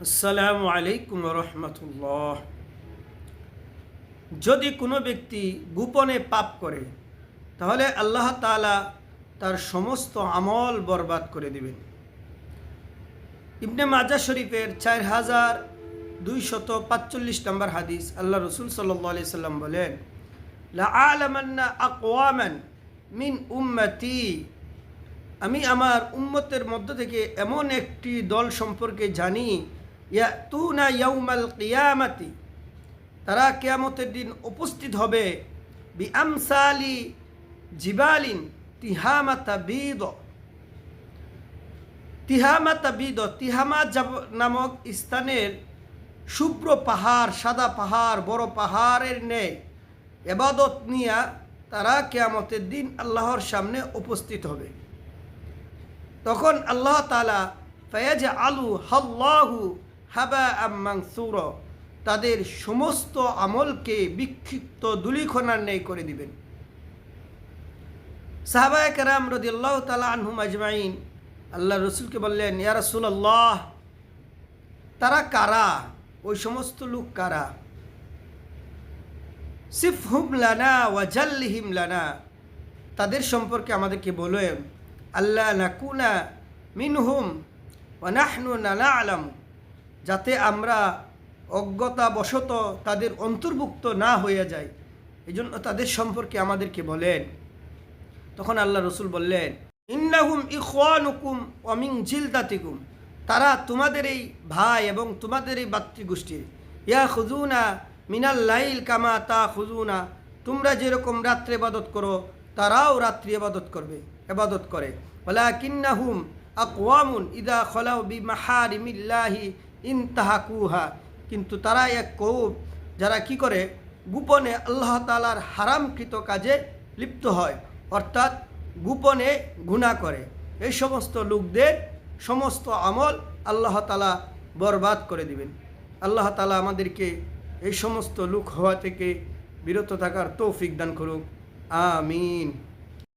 আসসালামু আলাইকুম রহমতুল্লাহ। যদি কোনো ব্যক্তি গোপনে পাপ করে তাহলে আল্লাহ তাআলা তার সমস্ত আমল বরবাদ করে দিবেন। ইবনে মাজাহ শরীফের 4245 নম্বর হাদিস, আল্লাহ রসুল সাল্লাল্লাহু আলাইহি সাল্লাম বলেন, লা আলামান্না আকওয়ামান মিন উম্মতি, আমি আমার উম্মতের মধ্য থেকে এমন একটি দল সম্পর্কে জানি, ইয়াতুনা ইয়াউমাল কিয়ামাতি, তারা কিয়ামতের দিন উপস্থিত হবে, বিআমসালি জিবালিন তিহামাতা বিদ, তিহামা নামক স্থানের শুভ্র পাহাড়, সাদা পাহাড়, বড় পাহাড়ের ন্যায় ইবাদত নিয়ে তারা কিয়ামতের দিন আল্লাহর সামনে উপস্থিত হবে। তখন আল্লাহ তাআলা ফায়াজআলু হাল্লাহু হাবাআম মানসুরা, তাদের সমস্ত আমলকে বিক্ষিপ্ত ধূলিকণার ন্যায় করে দিবেন। সাহাবায়ে কেরাম রাদিয়াল্লাহু তাআলা আনহুম আজমাইন আল্লাহ রসুলকে বললেন, ইয়া রাসূলুল্লাহ, তারা কারা? ওই সমস্ত লোক কারা? সিফহুম লানা ওয়া জাল্লিহিম লানা, তাদের সম্পর্কে আমাদেরকে বলেন। আল্লাহ নাকুনা মিনহুম ওয়া নাহনু লা না'লাম, যাতে আমরা অজ্ঞতাবশত তাদের অন্তর্ভুক্ত না হয়ে যায়, এজন্য তাদের সম্পর্কে আমাদেরকে বলেন। তখন আল্লাহ রসুল বললেন, ইন্নাহুম ইখওয়ানুকুম ওয়া মিন জিলদাতিকুম, তারা তোমাদের এই ভাই এবং তোমাদের এই ভাতৃগোষ্ঠীর। ইয়া খুজুনা মিনাল লাইল কামা তা খুজুনা, তোমরা যেরকম রাত্রে ইবাদত করো তারাও রাত্রি ইবাদত করে। ওয়ালাকিন্নাহুম আকওয়ামুন ইদা খলাউ বিমাহারিমিল্লাহি ইনতাহাকুহা, কিন্তু তারা এক কওম যারা কি করে, গোপনে আল্লাহ তাআলার হারামকৃত কাজে লিপ্ত হয়, অর্থাৎ গোপনে গুনাহ করে। এই সমস্ত লোকদের সমস্ত আমল আল্লাহ তাআলা বরবাদ করে দিবেন। আল্লাহ তাআলা আমাদেরকে এই সমস্ত লোক হওয়া থেকে বিরত থাকার তৌফিক দান করুক। আমিন।